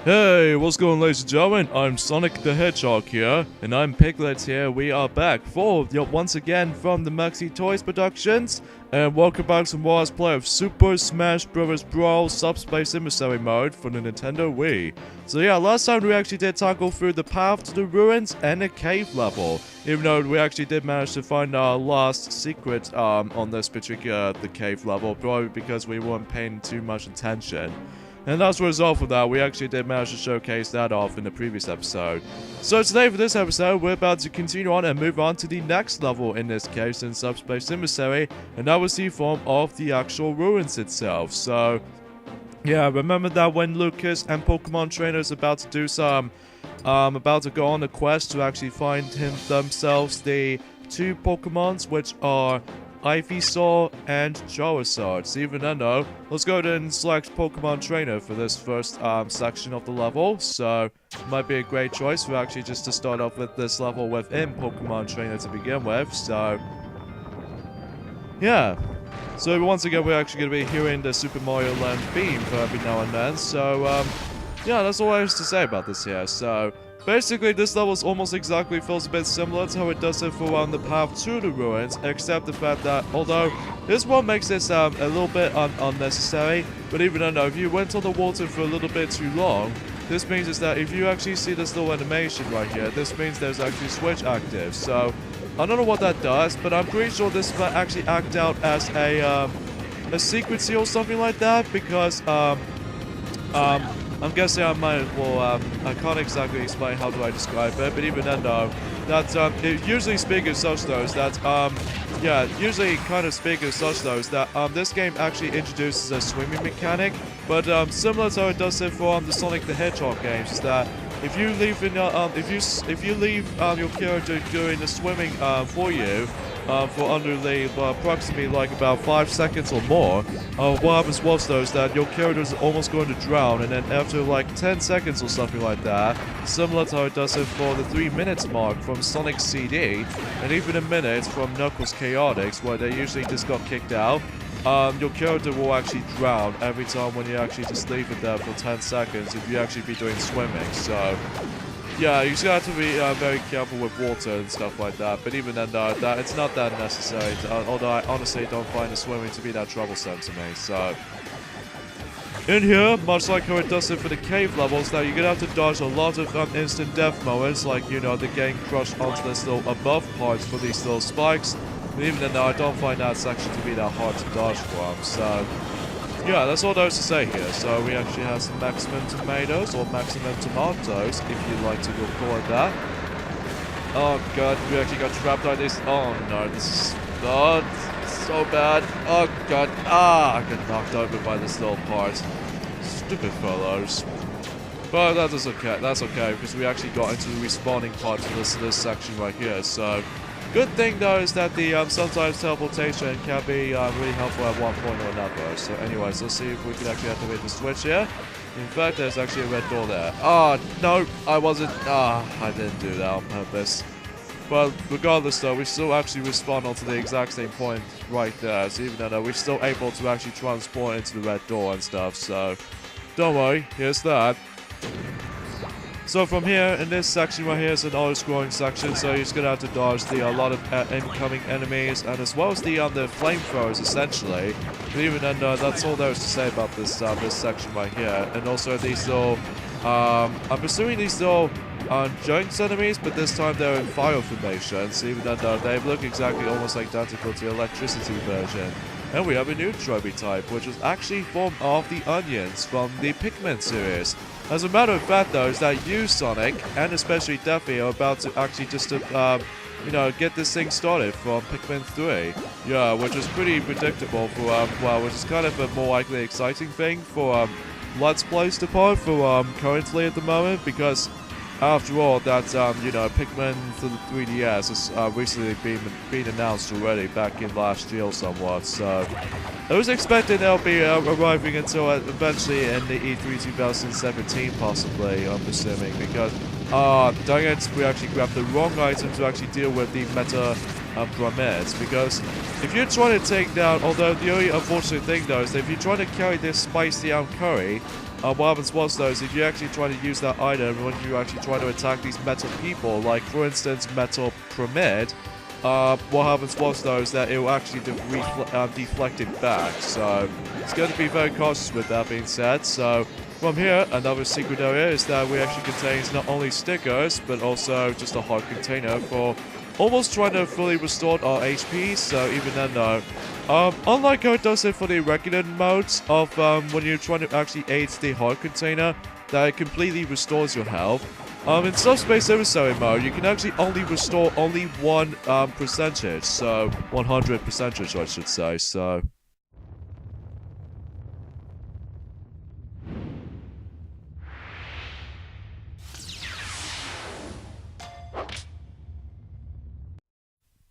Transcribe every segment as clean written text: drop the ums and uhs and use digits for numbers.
Hey, what's going on, ladies and gentlemen? I'm Sonic the Hedgehog here, and I'm Piglet here. We are back once again from the Maxi Toys Productions, and welcome back to more Let's Play of Super Smash Bros. Brawl Subspace Emissary Mode for the Nintendo Wii. So yeah, last time we actually did tackle through the path to the ruins and a cave level, even though we actually did manage to find our last secret on this particular the cave level, probably because we weren't paying too much attention. And as a result of that, we actually did manage to showcase that off in the previous episode. So today for this episode, we're about to continue on and move on to the next level in this case in Subspace Emissary, and that was the form of the actual ruins itself. So yeah, remember that when Lucas and Pokemon trainers about to do about to go on a quest to actually find themselves the two Pokemons, which are Ivysaur and Charizard. So even then though, let's go ahead and select Pokemon Trainer for this first section of the level. So might be a great choice for actually just to start off with this level within Pokemon Trainer to begin with. So yeah. So once again, we're actually going to be hearing the Super Mario Land theme for every now and then. So yeah, that's all I have to say about this here. So basically, this level almost exactly feels a bit similar to how it does it for the path to the ruins, except the fact that, although this one makes this a little bit unnecessary, but even though if you went on the water for a little bit too long, this means is that if you actually see this little animation right here, this means there's actually a switch active. So I don't know what that does, but I'm pretty sure this might actually act out as a secrecy or something like that, because I'm guessing I might, well, I can't exactly explain how do I describe it, but even then though, that, usually speaking of such those, that, yeah, usually kind of speaking of such those, that, this game actually introduces a swimming mechanic, but, similar to how it does it for, the Sonic the Hedgehog games, is that if you leave in, if you leave, your character doing the swimming, for you, for under the approximately like about 5 seconds or more, what happens was though is that your character is almost going to drown, and then after like 10 seconds or something like that, similar to how it does it for the 3 minutes mark from Sonic CD, and even a minute from Knuckles Chaotix, where they usually just got kicked out, your character will actually drown every time when you actually just leave it there for 10 seconds if you actually be doing swimming. So yeah, you just have to be very careful with water and stuff like that, but even then, that it's not that necessary, although I honestly don't find the swimming to be that troublesome to me, so in here, much like how it does it for the cave levels, now you're gonna have to dodge a lot of instant death moments, like, you know, the getting crushed onto this little above parts for these little spikes, but even then, I don't find that section to be that hard to dodge from, so yeah, that's all there is to say here. So we actually have some maximum tomatoes, or maximum tomatoes, if you like to go call it that. Oh god, we actually got trapped by this. Oh no, this is so bad. Oh god, I got knocked over by this little part. Stupid fellows. But that is okay. That's okay because we actually got into the respawning part of this section right here. So good thing though is that the sometimes teleportation can be really helpful at one point or another. So anyways, let's see if we can actually activate the switch here. In fact, there's actually a red door there. Oh, no, I wasn't. I didn't do that on purpose. But regardless though, we still actually respawn onto the exact same point right there. So even though we're still able to actually transport into the red door and stuff. So don't worry, here's that. So from here, in this section right here is an auto-scrolling section, so you're just gonna have to dodge a lot of incoming enemies, and as well as the flamethrowers, essentially. But even then, that's all there is to say about this this section right here. And also these little, I'm assuming these little giant enemies, but this time they're in fire formation, so even then, they look exactly almost identical to the electricity version. And we have a new trophy type, which is actually formed of the onions from the Pikmin series. As a matter of fact, though, is that you, Sonic, and especially Daffy, are about to actually just, you know, get this thing started from Pikmin 3. Yeah, which is pretty predictable for, well, which is kind of a more likely exciting thing for, Let's Plays to part for, currently at the moment, because after all, that, you know, Pikmin for the 3DS has recently been announced already back in last year somewhat, so I was expecting they'll be arriving until eventually in the E3 2017 possibly, I'm assuming, because, dang it, we actually grabbed the wrong item to actually deal with the meta pyramids, because if you're trying to take down, although the only unfortunate thing though is that if you're trying to carry this spicy curry, what happens was though is if you actually try to use that item when you actually try to attack these metal people, like for instance Metal Pyramid, what happens was though is that it will actually deflect it back. So it's going to be very cautious with that being said. So from here, another secret area is that we actually contains not only stickers, but also just a heart container for almost trying to fully restore our HP. So even then though, unlike how it does it for the regular modes of when you're trying to actually aid the heart container, that it completely restores your health. In Subspace Emissary mode, you can actually only restore only one percentage, so 100% I should say, so...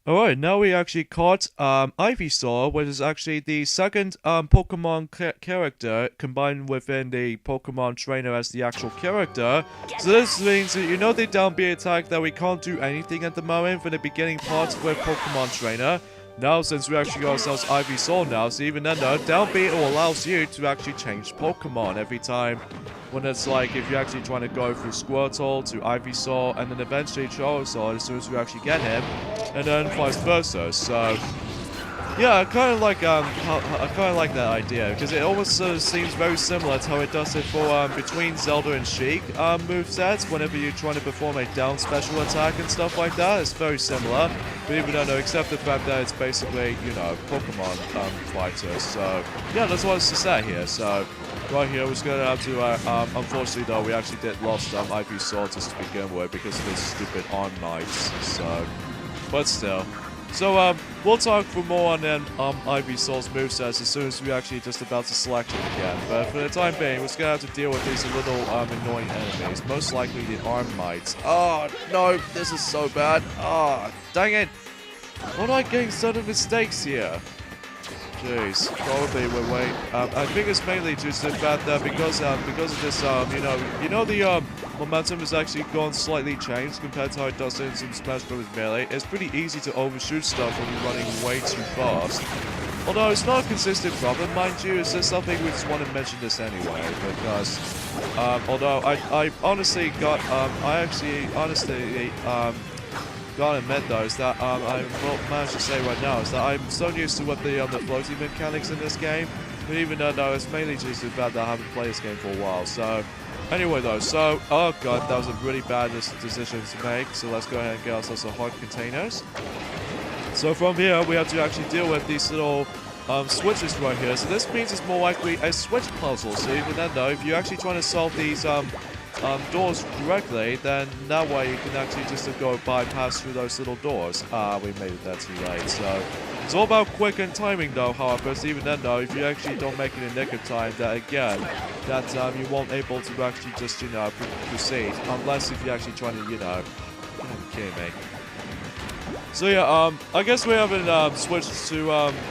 Alright, now we actually caught Ivysaur, which is actually the second Pokemon character combined within the Pokemon trainer as the actual character. So this means that you know the down B attack that we can't do anything at the moment for the beginning parts with Pokemon trainer. Now since we actually got ourselves Ivysaur now, so even then though, down B allows you to actually change Pokemon every time. When it's like, if you're actually trying to go through Squirtle to Ivysaur, and then eventually Charizard as soon as you actually get him, and then vice versa. So, yeah, I kind of like that idea because it almost sort of seems very similar to how it does it for between Zelda and Sheik movesets. Whenever you're trying to perform a down special attack and stuff like that, it's very similar. But even though, except the fact that it's basically, you know, Pokemon fighters. So, yeah, that's what I was to say here. So. Right here, we're just going to have to, unfortunately though, we actually did lost Ivysaur just to begin with because of those stupid Arm Knights, so, but still. So, we'll talk for more on Ivysaur's movesets as soon as we're actually just about to select it again, but for the time being, we're just going to have to deal with these little, annoying enemies, most likely the Arm Knights. Oh, no, this is so bad. Oh, dang it. Why am I getting sudden mistakes here? Jeez, probably we're way. I think it's mainly just the fact that because of this, the momentum has actually gone slightly changed compared to how it does in some Smash Bros. Melee. It's pretty easy to overshoot stuff when you're running way too fast. Although it's not a consistent problem, mind you, it's just something we just want to mention this anyway, because although I honestly got gotta admit though is that I managed to say right now is that I'm so used to what the floating mechanics in this game, but even though it's mainly just the fact that I haven't played this game for a while. So anyway though, so oh god, that was a really bad decision to make. So let's go ahead and get ourselves some heart containers. So from here we have to actually deal with these little switches right here. So this means it's more likely a switch puzzle. So even then though, if you're actually trying to solve these doors correctly, then that way you can actually just go bypass through those little doors. We made it that too late. So it's all about quick and timing though, however. So even then though, if you actually don't make it in nick of time, that again, that you won't able to actually just, you know, proceed. Unless if you're actually trying to, you know, you're kidding me. So yeah, I guess we haven't switched to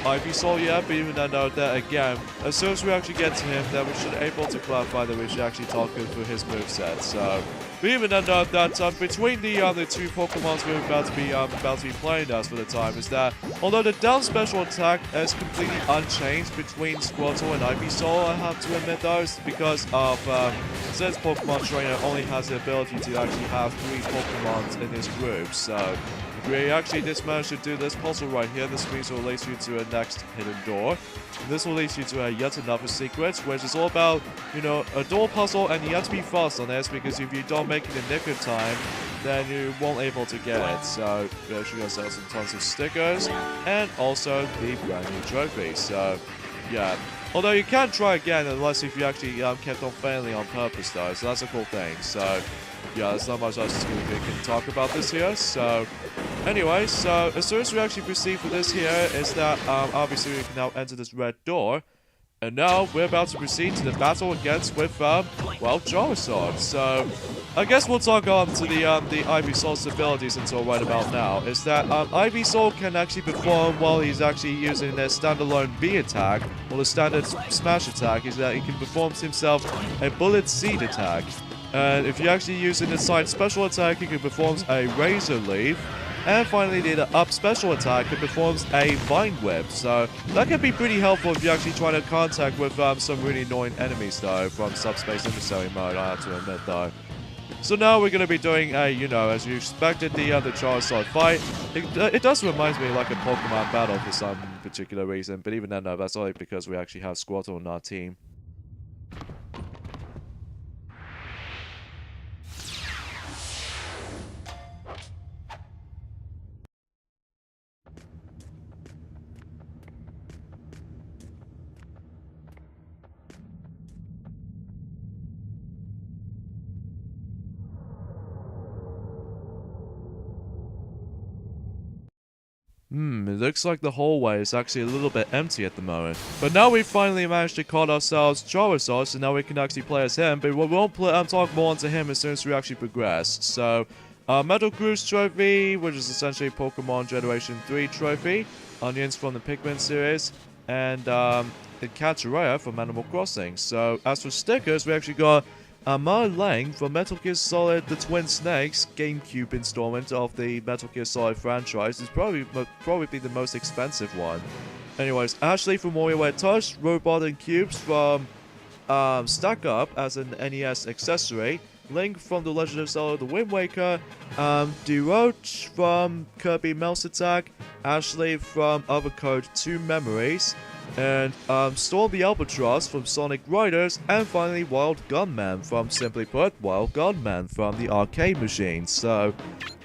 Ivysaur yet, but even then though, that again, as soon as we actually get to him, then we should be able to clarify that we should actually talk him through his moveset. So, but even then though, that between the two Pokemons we're about to be playing as for the time is that although the down special attack is completely unchanged between Squirtle and Ivysaur, I have to admit those because of since Pokemon Trainer only has the ability to actually have 3 Pokemons in his group, so. We actually just managed to do this puzzle right here. This means it will lead you to a next hidden door. And this will lead you to yet another secret, which is all about, you know, a door puzzle, and you have to be fast on this because if you don't make it in nick of time, then you won't able to get it. So we actually got some tons of stickers and also the brand new trophy. So yeah. Although you can try again unless if you actually kept on failing on purpose though, so that's a cool thing. So yeah, there's not much else we can talk about this here. So anyway, so as soon as we actually proceed with this here is that obviously we can now enter this red door. And now we're about to proceed to the battle against with well, Charizard. So I guess we'll talk on to the Ivysaur's abilities until right about now. Is that Ivysaur can actually perform while he's actually using their standalone B attack, or the standard smash attack, is that he can perform himself a bullet seed attack. And if you're actually using the side special attack, he can perform a razor leaf. And finally, the up special attack, it performs a Vine Whip. So that can be pretty helpful if you're actually trying to contact with some really annoying enemies, though, from Subspace Emissary mode, I have to admit, though. So now we're going to be doing a, you know, as you expected, the Charizard fight. It does remind me like a Pokemon battle for some particular reason, but even then, no, that's only because we actually have Squirtle on our team. It looks like the hallway is actually a little bit empty at the moment. But now we've finally managed to caught ourselves Charizard, so now we can actually play as him. But we won't talk more onto him as soon as we actually progress. So, Metal Cruise Trophy, which is essentially Pokemon Generation 3 Trophy. Onions from the Pikmin series. And, the Kataraya from Animal Crossing. So, as for stickers, we actually got Ma Lang from Metal Gear Solid The Twin Snakes GameCube installment of the Metal Gear Solid franchise. It's probably the most expensive one. Anyways, Ashley from WarioWare Touch, Robot and Cubes from Stack Up as an NES accessory, Link from The Legend of Zelda The Wind Waker, DeRoach from Kirby Mouse Attack, Ashley from Overcode 2 Memories, and Storm the Albatross from Sonic Riders, and finally Wild Gunman from, simply put, Wild Gunman from the arcade machine. So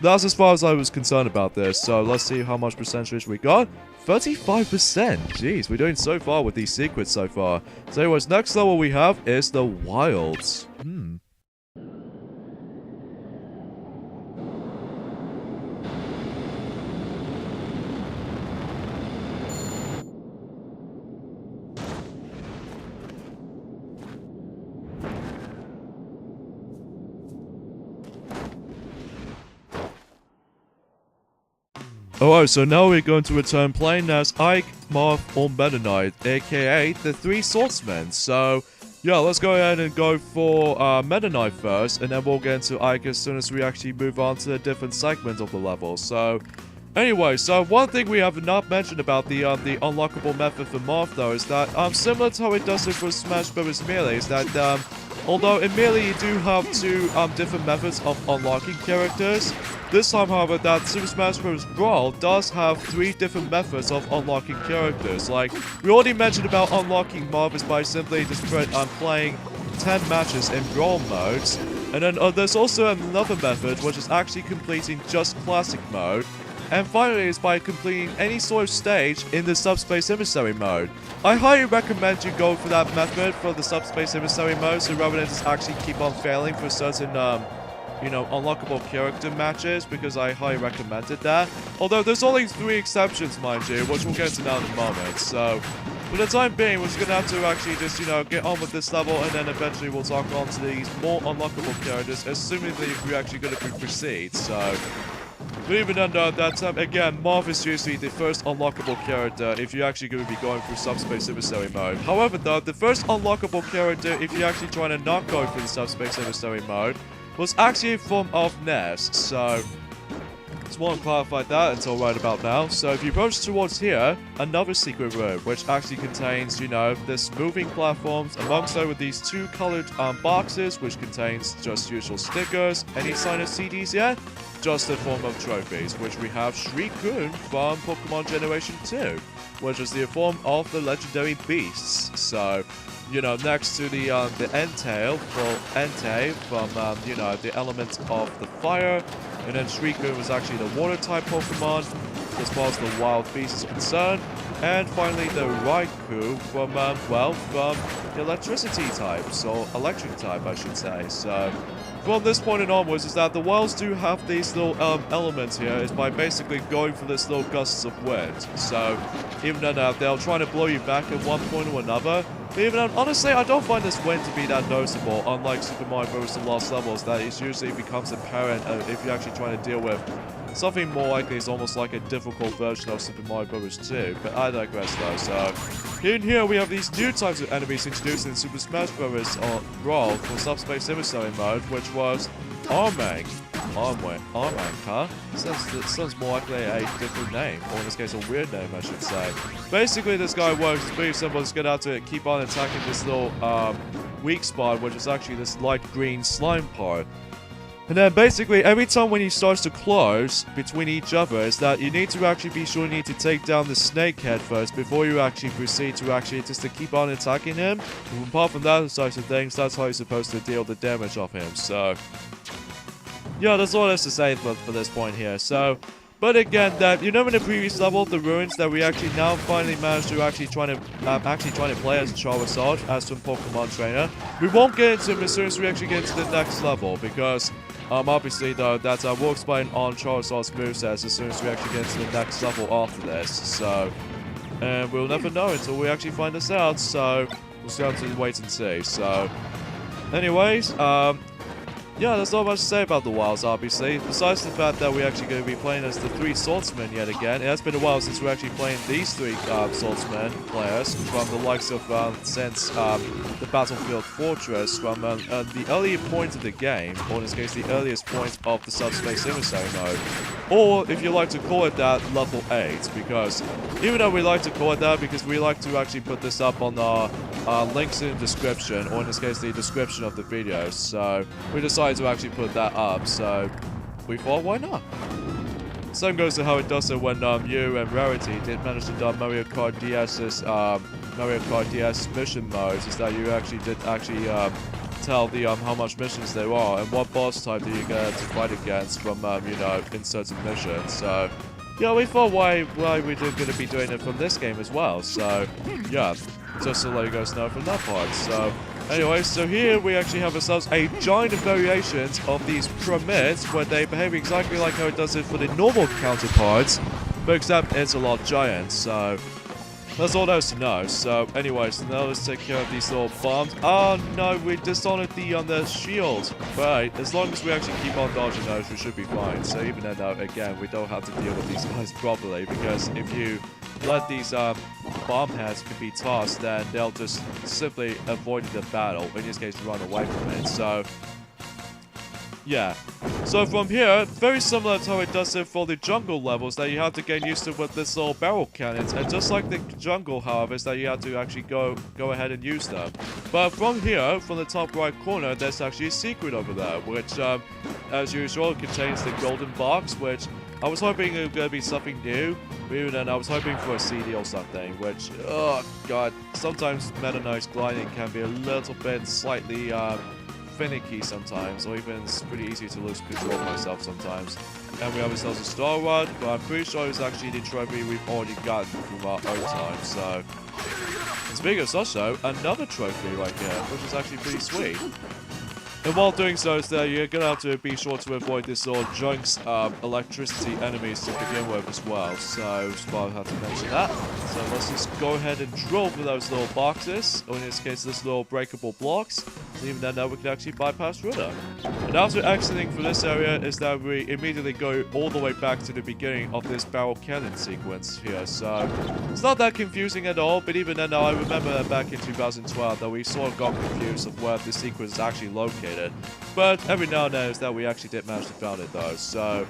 that's as far as I was concerned about this. So let's see how much percentage we got. 35%. Jeez, we're doing so far with these secrets so far. So anyways, next level we have is the Wilds. Alright, so now we're going to return playing as Ike, Marth, or Meta Knight, aka the Three Swordsmen. So, yeah, let's go ahead and go for Meta Knight first, and then we'll get into Ike as soon as we actually move on to the different segments of the level. So, anyway, so one thing we have not mentioned about the unlockable method for Marth, though, is that similar to how it does it for Smash Bros. Melee, is that although in Melee you do have two different methods of unlocking characters, this time, however, that Super Smash Bros. Brawl does have 3 different methods of unlocking characters. Like, we already mentioned about unlocking Marth is by simply just playing 10 matches in Brawl modes. And then there's also another method, which is actually completing just Classic mode. And finally, it's by completing any sort of stage in the Subspace Emissary mode. I highly recommend you go for that method for the Subspace Emissary mode, so rather than just actually keep on failing for certain, you know, unlockable character matches, because I highly recommended that. Although there's only 3 exceptions, mind you, which we'll get to now in a moment. So, for the time being, we're just gonna have to actually just, you know, get on with this level, and then eventually we'll talk on to these more unlockable characters, assuming that we're actually gonna proceed. So, but even then, again, Marth is usually the first unlockable character if you're actually going to be going through Subspace Emissary mode. However, though, the first unlockable character, if you're actually trying to not go through the Subspace Emissary mode, was actually a form of Nest. So, just want to clarify that until right about now. So, if you approach towards here, another secret room, which actually contains, you know, this moving platforms, amongst other with these 2 colored boxes, which contains just usual stickers. Any sign of CDs yet? Just a form of trophies, which we have Shriekun from Pokemon Generation 2, which is the form of the legendary beasts. So, you know, next to the Entei from, you know, the elements of the fire, and then Shriekun was actually the water-type Pokemon, as far as the wild beast is concerned, and finally the Raikou from, well, from the electricity type, so electric type, I should say. So, from this point and onwards, is that the wilds do have these little elements here, is by basically going for this little gusts of wind. So, even then, they'll try to blow you back at one point or another. But even then, honestly, I don't find this wind to be that noticeable, unlike Super Mario Bros. The Lost Levels, that it usually becomes apparent if you're actually trying to deal with something more likely is almost like a difficult version of Super Mario Bros. 2, but I digress though. So, in here we have these new types of enemies introduced in Super Smash Bros. Brawl for Subspace Emissary mode, which was Armang. Armank, huh? Sounds more likely a different name, or in this case a weird name I should say. Basically this guy works, it's pretty simple, just gonna have to keep on attacking this little weak spot, which is actually this light green slime part. And then basically every time when he starts to close between each other is that you need to actually be sure you need to take down the snake head first before you actually proceed to actually just to keep on attacking him. And apart from that types of things, that's how you're supposed to deal the damage off him. So yeah, that's all there's to say for this point here. So, but again, that you know in the previous level, the ruins that we actually now finally managed to actually trying to play as Charizard as some Pokemon trainer. We won't get into him as soon as we actually get into the next level because obviously though that we'll explain on Charizard's moveset as soon as we actually get into the next level after this. So, and we'll never know until we actually find this out. So we'll still have to wait and see. So, anyways, yeah, there's not much to say about the Wilds, obviously. Besides the fact that we're actually going to be playing as the 3 swordsmen yet again. It has been a while since we're actually playing these 3 swordsmen players from the likes of since the Battlefield Fortress from the earlier point of the game, or in this case the earliest point of the Subspace emissary mode. Or, if you like to call it that, level 8, because even though we like to call it that, because we like to actually put this up on our links in the description, or in this case the description of the video, so we decided to actually put that up, so we thought, why not? Same goes to how it does it when you and Rarity did manage to do Mario Kart DS's Mario Kart DS mission modes, is that you actually did tell the how much missions there are and what boss type do you get to fight against from you know, in certain missions. So yeah, we thought why we're going to be doing it from this game as well. So yeah, just to let you guys know from that part. So anyway, so here we actually have ourselves a giant variations of these pyramids where they behave exactly like how it does it for the normal counterparts, but except it's a lot giant. So that's all there is to know. So anyways, now let's take care of these little bombs. Oh no, we dishonored the shield. But as long as we actually keep on dodging those, we should be fine. So even then, again, we don't have to deal with these guys properly, because if you let these bomb heads be tossed, then they'll just simply avoid the battle. In this case, run away from it. So yeah. So from here, very similar to how it does it for the jungle levels that you have to get used to with this little barrel cannons. And just like the jungle, however, is that you have to actually go ahead and use them. But from here, from the top right corner, there's actually a secret over there, which, as usual, contains the golden box, which I was hoping it was going to be something new. Even then, I was hoping for a CD or something, which, oh god, sometimes Meta Knight's gliding can be a little bit slightly, finicky sometimes, or even it's pretty easy to lose control of myself sometimes. And we have ourselves a Star Rod, but I'm pretty sure it's actually the trophy we've already gotten from our own time, so. And speaking of such though, another trophy right here, which is actually pretty sweet. And while doing so, you're gonna have to be sure to avoid this sort of junks electricity enemies to begin with as well. So I'll have to mention that. So let's just go ahead and drill for those little boxes, or in this case, this little breakable blocks. And even then, we can actually bypass through them. And after exiting from this area, is that we immediately go all the way back to the beginning of this barrel cannon sequence here. So it's not that confusing at all. But even then, I remember that back in 2012 that we sort of got confused of where the sequence is actually located. But every now and then is that we actually did manage to find it though. So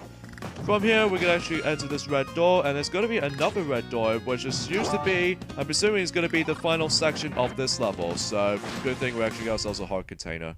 from here we can actually enter this red door, and there's going to be another red door, which is used to be, I'm presuming is going to be the final section of this level. So good thing we actually got ourselves a heart container.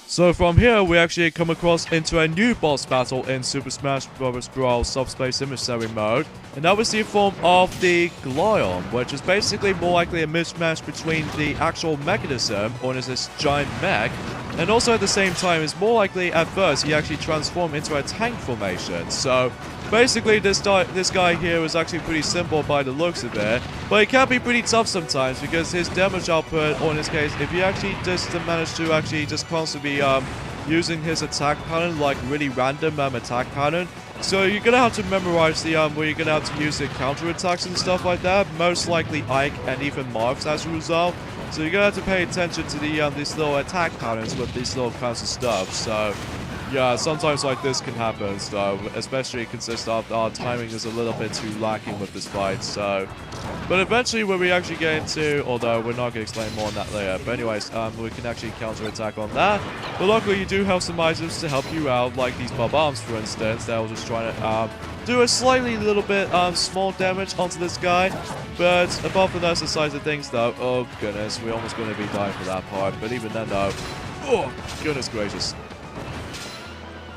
So from here, we actually come across into a new boss battle in Super Smash Bros. Brawl Subspace emissary mode, and that was the form of the Galleom, which is basically more likely a mismatch between the actual mechanism, or is this giant mech, and also at the same time, it's more likely at first he actually transformed into a tank formation. So basically, this guy here is actually pretty simple by the looks of it, but it can be pretty tough sometimes because his damage output, or in this case, if you actually just manage to actually just constantly using his attack pattern, like really random attack pattern, so you're gonna have to memorize the where you're gonna have to use the counter attacks and stuff like that. Most likely Ike and even Marks as a result. So you're gonna have to pay attention to these little attack patterns with these little kinds of stuff. So yeah, sometimes like this can happen, so especially considering our timing is a little bit too lacking with this fight. So, but eventually when we actually get into, although we're not gonna explain more on that later. But anyways, we can actually counter-attack on that. But luckily you do have some items to help you out, like these bombs, for instance, that will just try to do a slightly little bit small damage onto this guy. But apart from that, the size of things though, oh goodness, we're almost gonna be dying for that part. But even then though, oh goodness gracious.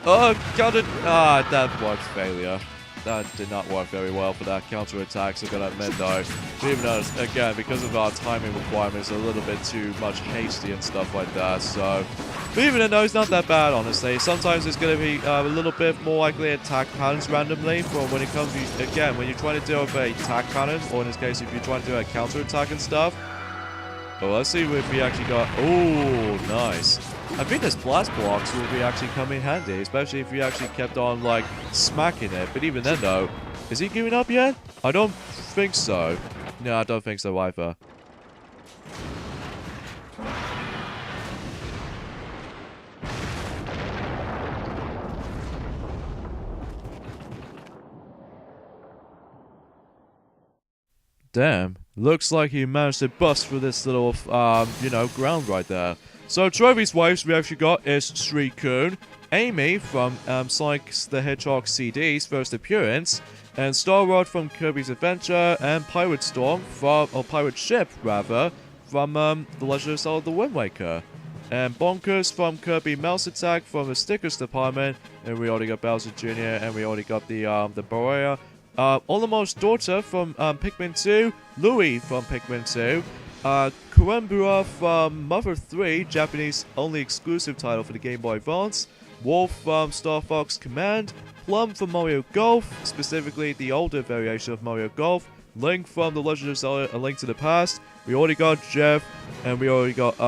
Oh, counter. That was failure. That did not work very well for that counter-attack, so I'm gonna admit though. Even though, again, because of our timing requirements, a little bit too much hasty and stuff like that, so. But even though it's not that bad, honestly. Sometimes it's gonna be a little bit more likely attack patterns randomly, from when it comes to, again, when you're trying to deal with a attack pattern, or in this case, if you're trying to do a counter-attack and stuff. But let's see if we actually got. Oh, nice. I think this blast blocks will be actually come in handy, especially if you actually kept on, like, smacking it. But even then, though, is he giving up yet? I don't think so. No, I don't think so either. Damn, looks like he managed to bust through this little, you know, ground right there. So, trophies wise, we actually got is Suicune, Amy from Sonic the Hedgehog CD's first appearance, and Star-Rod from Kirby's Adventure, and Pirate Storm from, or Pirate Ship rather, from The Legend of Zelda: The Wind Waker, and Bonkers from Kirby Mouse Attack from the Stickers department, and we already got Bowser Jr., and we already got the Baraya. Olamo's daughter from Pikmin 2, Louie from Pikmin 2, Kurambura from Mother 3, Japanese only exclusive title for the Game Boy Advance, Wolf from Star Fox Command, Plum from Mario Golf, specifically the older variation of Mario Golf, Link from The Legend of Zelda: A Link to the Past, we already got Jeff, and we already got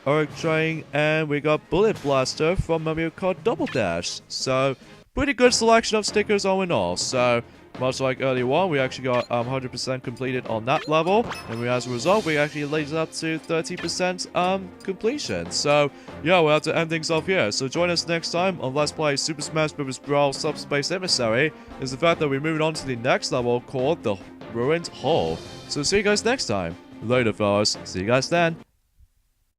Earth Train, and we got Bullet Blaster from Mario Kart Double Dash. So, pretty good selection of stickers all in all. So, much like earlier on, we actually got 100% completed on that level, and as a result, we actually laid it up to 30% completion. So, yeah, we'll have to end things off here. So join us next time on Let's Play Super Smash Bros. Brawl Subspace Emissary, is the fact that we're moving on to the next level called the Ruined Hall. So see you guys next time. Later, fellas. See you guys then.